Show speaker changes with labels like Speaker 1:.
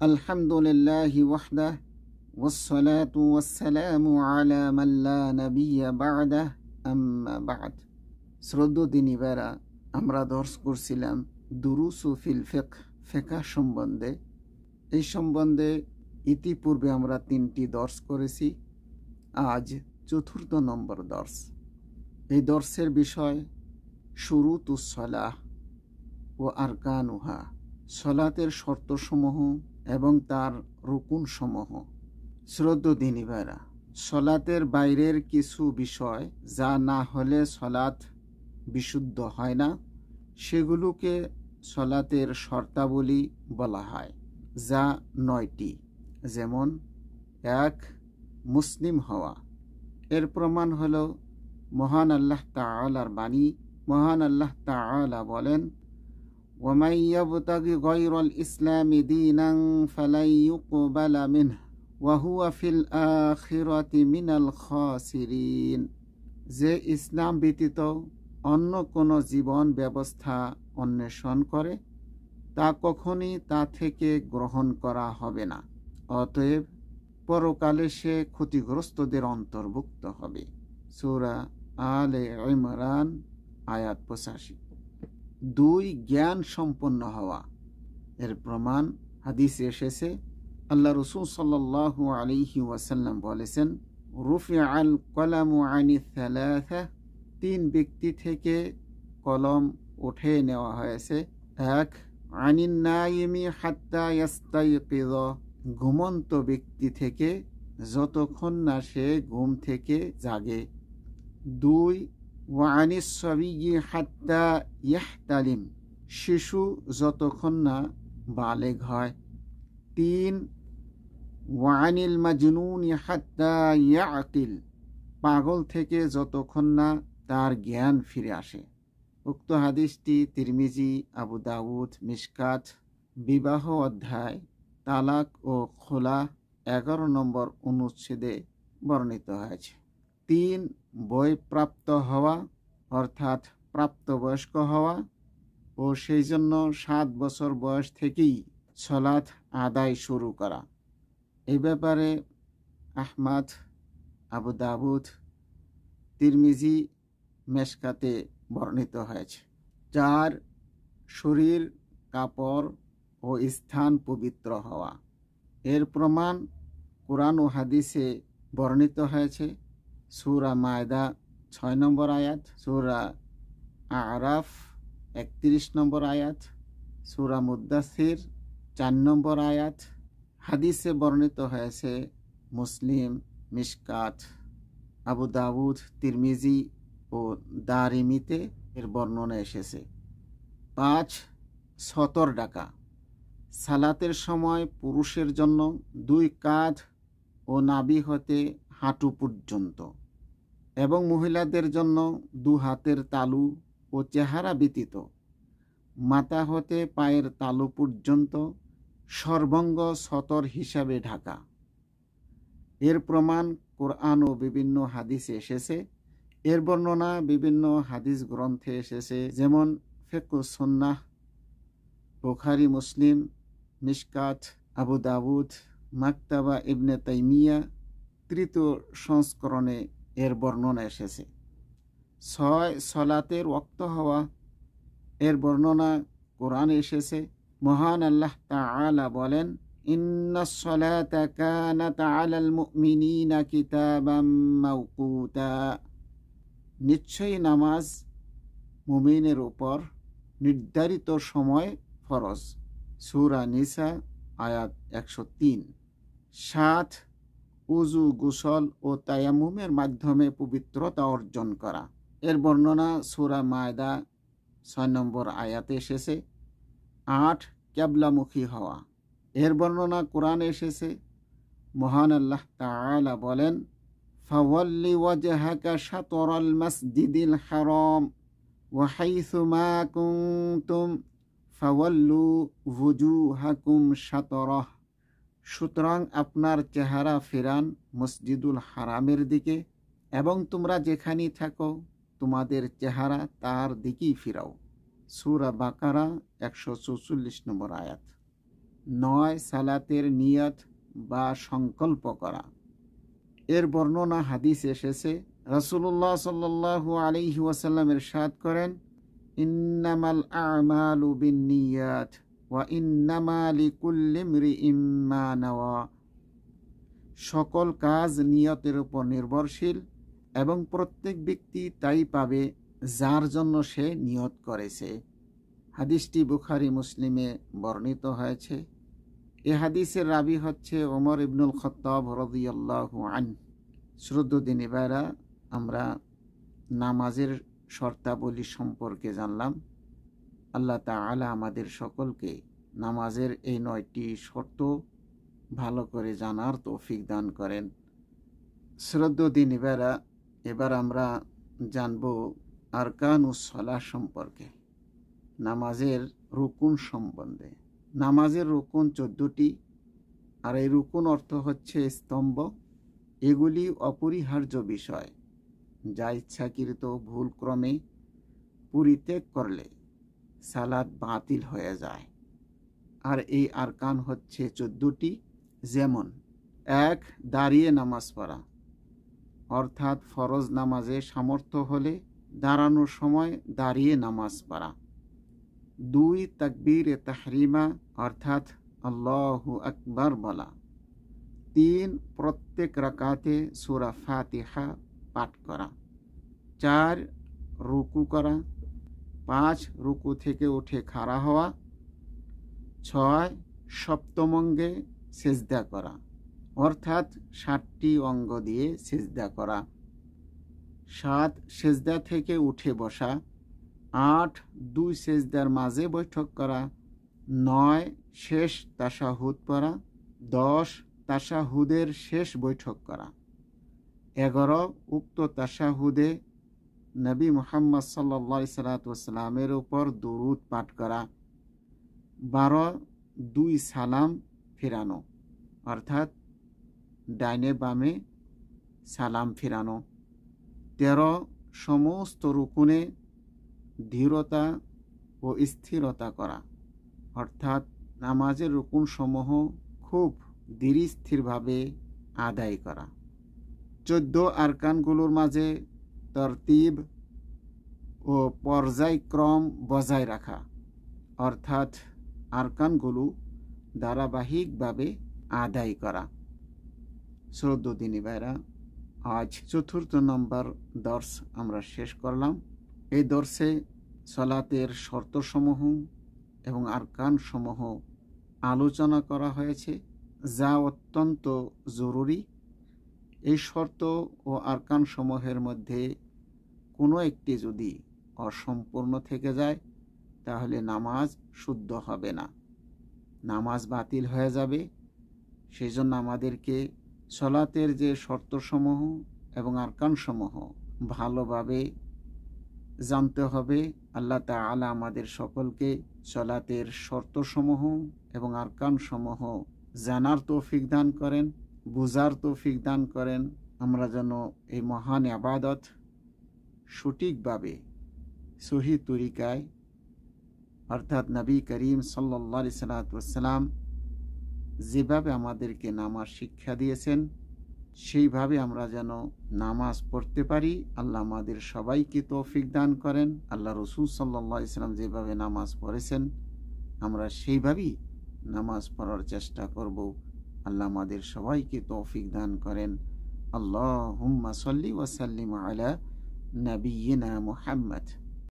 Speaker 1: আলহামদুলিল্লাহি ওয়াহদাহ ওয়াসসালাতু ওয়াসসালামু আলা মান লা নাবিয়্যা বা'দাহ আম্মা বা'দ। শ্রদ্ধেয় দিনী ভাইরা, আমরা দর্শ করছিলাম দুরুসু ফিল ফিকহ সম্বন্ধে। এই সম্বন্ধে ইতিপূর্বে আমরা 3টি দর্শ করেছি। আজ 4th নম্বর দর্শ। এই দর্শের বিষয় শুরুতুস সালাহ ও আরকানুহা, সলাতের শর্তসমূহ এবং তার রুকুনসমূহ। শ্রদ্ধেয় দিনী ভাইরা, সলাতের বাইরের কিছু বিষয় যা না হলে সলাত বিশুদ্ধ হয় না, সেগুলোকে সলাতের শর্তাবলী বলা হয়, যা 9টি। যেমন 1. মুসলিম হওয়া। এর প্রমাণ হল মহান আল্লাহ তাআলার বাণী। মহান আল্লাহ তাআলা বলেন, وَمَنْ يَبْتَغِ غَيْرَ الْإِسْلَامِ دِينًا فَلَنْ يُقْبَلَ مِنْهُ وَهُوَ فِي الْآخِرَةِ مِنَ الْخَاسِرِينَ। যে ইসলাম ব্যতীত অন্য কোনো জীবন ব্যবস্থা অন্বেষণ করে, তা কখনই তা থেকে গ্রহণ করা হবে না। অতএব পরকালে সে ক্ষতিগ্রস্তদের অন্তর্ভুক্ত হবে। সূরা আলে ইমরান আয়াত 85। 2. জ্ঞান সম্পন্ন হওয়া। এর প্রমাণ হাদিসে এসেছে, আল্লাহ রাসূল সাল্লাল্লাহু আলাইহি ওয়াসাল্লাম বলেছেন, রুফিআল কলামু আনি সালাসা। 3 ব্যক্তি থেকে কলম উঠে নেওয়া হয়েছে। 1. আনিন নাইমি হাত্তা ইয়াস্তাইকিয। ঘুমন্ত ব্যক্তি থেকে যতক্ষণ না সে ঘুম থেকে জাগে। 2. ওয়ানিস সাবিয়্যি হাত্তা ইয়াহতালিম। শিশু যতক্ষণ না বালেগ হয়। 3. ওয়ানিল মাজনুনি হাত্তা ইয়াকিল। পাগল থেকে যতক্ষণ না তার জ্ঞান ফিরে আসে। উক্ত হাদিসটি তিরমিজি, আবু দাউদ, মিশকাত, বিবাহ অধ্যায়, তালাক ও খোলা 11 নম্বর অনুচ্ছেদে বর্ণিত হয়েছে। 3. বয়প্রাপ্ত হওয়া, অর্থাৎ প্রাপ্তবয়স্ক হওয়া ও সেই জন্য 7 বছর বয়স থেকেই সলাত আদায় শুরু করা। এই ব্যাপারে আহমদ, আবু দাউদ, তিরমিজি, মেশকাতে বর্ণিত হয়েছে। 4. শরীর, কাপড় ও স্থান পবিত্র হওয়া। এর প্রমাণ কুরআন ও হাদিসে বর্ণিত হয়েছে। সূরা মায়দা 6 নম্বর আয়াত, সূরা আরাফ 31 নম্বর আয়াত, সূরা মুদ্দাসির 4 নম্বর আয়াত। হাদিসে বর্ণিত হয়েছে মুসলিম, মিশকাত, আবু দাউদ, তিরমিজি ও দারিমিতে এর বর্ণনা এসেছে। 5. সতর ডাকা। সালাতের সময় পুরুষের জন্য 2 কাঁধ ও নাভি হতে হাঁটু পর্যন্ত এবং মহিলাদের জন্য 2 হাতের তালু ও চেহারা ব্যতীত মাথা হতে পায়ের তালু পর্যন্ত সর্বাঙ্গ সতর হিসাবে ঢাকা। এর প্রমাণ কোরআন ও বিভিন্ন হাদিসে এসেছে। এর বর্ণনা বিভিন্ন হাদিস গ্রন্থে এসেছে, যেমন ফিকহুস সুন্নাহ, বুখারী, মুসলিম, মিশকাত, আবু দাউদ, মাকতাবা ইবনে তাইমিয়া 3য় সংস্করণে এর বর্ণনা এসেছে। 6. সলাতের ওয়াক্ত হওয়া। এর বর্ণনা কোরআনে এসেছে। মহান আল্লাহ তাআলা বলেন, ইন্নাস সালাতা কানাত আলাল মুমিনিনা কিতাবাম মাওকুতা। নিশ্চয়ই নামাজ মুমিনের উপর নির্ধারিত সময় ফরজ। সূরা নিসা আয়াত 103। 7. উযু, গোসল ও তায়াম্মুমের মাধ্যমে পবিত্রতা অর্জন করা। এর বর্ণনা সূরা মায়দা 6 নম্বর আয়াতে এসেছে। 8. কিবলামুখী হওয়া। এর বর্ণনা কোরআনে এসেছে। মহান আল্লাহ তাআলা বলেন, ফাওয়াল্লি ওয়াজহাকা শাতরাল মাসজিদিল হারাম ওয়া হাইসু মা কুনতুম ফাওয়াল্লু ওয়ুজুহাকুম শাতরাহ। সুতরাং আপনার চেহারা ফেরান মসজিদুল হারামের দিকে এবং তোমরা যেখানেই থাকো তোমাদের চেহারা তার দিকেই ফিরাও। সূরা বাকারা 144 নম্বর আয়াত। 9 সালাতের নিয়ত বা সংকল্প করা। এর বর্ণনা হাদিস এসেছে, রাসূলুল্লাহ সাল্লাল্লাহু আলাইহি ওয়াসাল্লাম ইরশাদ করেন, ইন্নামাল আমালু বিন্নিয়াত ওয়া ইন্নামা লিকুল্লি ইমরিইম মা নাওয়া। সকল কাজ নিয়তের উপর নির্ভরশীল এবং প্রত্যেক ব্যক্তি তাই পাবে যার জন্য সে নিয়ত করেছে। হাদিসটি বুখারী মুসলিমে বর্ণিত হয়েছে। এ হাদিসের রাবি হচ্ছে ওমর ইবনুল খাত্তাব রাদিয়াল্লাহু আনহু। শ্রদ্ধেয় দিনী ভাইরা, আমরা নামাজের শর্তাবলী সম্পর্কে জানলাম। আল্লাহ তাআলা আমাদের সকলকে নামাজের এই 9টি শর্ত ভালো করে জানার তৌফিক দান করেন। শ্রদ্ধেয় দিনী ভাইরা, এবার আমরা জানব আরকানুস সালাহ সম্পর্কে, নামাজের রুকুন সম্বন্ধে। নামাজের রুকুন 14টি, আর এই রুকুন অর্থ হচ্ছে স্তম্ভ। এগুলি অপরিহার্য বিষয় যা ইচ্ছাকৃত ভুলক্রমে পরিত্যাগ করলে সালাত বাতিল হয়ে যায়। আর এই আরকান হচ্ছে 14টি, যেমন 1. দাঁড়িয়ে নামাজ পড়া, অর্থাৎ ফরজ নামাজে সামর্থ্য হলে দাঁড়ানোর সময় দাঁড়িয়ে নামাজ পড়া। 2. তাকবীরে তাহরিমা, অর্থাৎ আল্লাহু আকবার বলা। 3. প্রত্যেক রাকাতে সূরা ফাতিহা পাঠ করা। 4. রুকু করা। 5. রুকু থেকে উঠে খাড়া হওয়া। 6. সপ্তম অঙ্গে সিজদা করা, অর্থাৎ 7টি অঙ্গ দিয়ে সিজদা করা। 7. সিজদা থেকে উঠে বসা। 8. 2 সিজদার মাঝে বৈঠক করা। 9. শেষ তাশাহুদ পড়া। 10. তাশাহুদের শেষ বৈঠক করা। 11. উক্ত তাশাহুদে নবী মুহাম্মদ সাল্লাল্লাহু আলাইহি ওয়াসাল্লামের উপর দুরূদ পাঠ করা। 12. 2 সালাম ফিরানো, অর্থাৎ ডাইনে বামে সালাম ফিরানো। 13. সমস্ত রুকুনে ধীরতা ও স্থিরতা করা, অর্থাৎ নামাজের রুকুন সমূহ খুব ধীর স্থিরভাবে আদায় করা। 14 আরকানগুলোর মাঝে তরতিব ও পর্যায়ক্রম বজায় রাখা, অর্থাৎ আরকানগুলো ধারাবাহিকভাবে আদায় করা। শ্রদ্ধেয় দিনী ভাইরা, আজ 4র্থ নম্বর দর্স আমরা শেষ করলাম। এই দর্সে সালাতের শর্তসমূহ এবং আরকানসমূহ আলোচনা করা হয়েছে, যা অত্যন্ত জরুরি। এই শর্ত ও আরকানসমূহের মধ্যে কোনো একটি যদি অসম্পূর্ণ থেকে যায় তাহলে নামাজ শুদ্ধ হবে না, নামাজ বাতিল হয়ে যাবে। সেই জন্য আমাদেরকে সালাতের যে শর্তসমূহ এবং আরকানসমূহ ভালোভাবে জানতে হবে। আল্লাহ তাআলা আমাদের সকলকে সালাতের শর্তসমূহ এবং আরকানসমূহ জানার তৌফিক দান করেন, বুঝার তৌফিক দান করেন। আমরা যেন এই মহান ইবাদত সঠিকভাবে সহি তরিকায়, অর্থাৎ নবী করিম সাল্লাল্লাহু আলাইহি ওয়াসাল্লাম যেভাবে আমাদেরকে নামাজ শিক্ষা দিয়েছেন সেইভাবে আমরা যেন নামাজ পড়তে পারি। আল্লাহ আমাদের সবাইকে তৌফিক দান করেন। আল্লাহ রাসূল সাল্লাল্লাহু আলাইহি ওয়াসাল্লাম যেভাবে নামাজ পড়েছেন আমরা সেইভাবেই নামাজ পড়ার চেষ্টা করব। আল্লাহ আমাদের সবাইকে তৌফিক দান করেন। আল্লাহুম্মা সাল্লি ওয়া সাল্লিম আলা নাবিয়িনা মুহাম্মদ।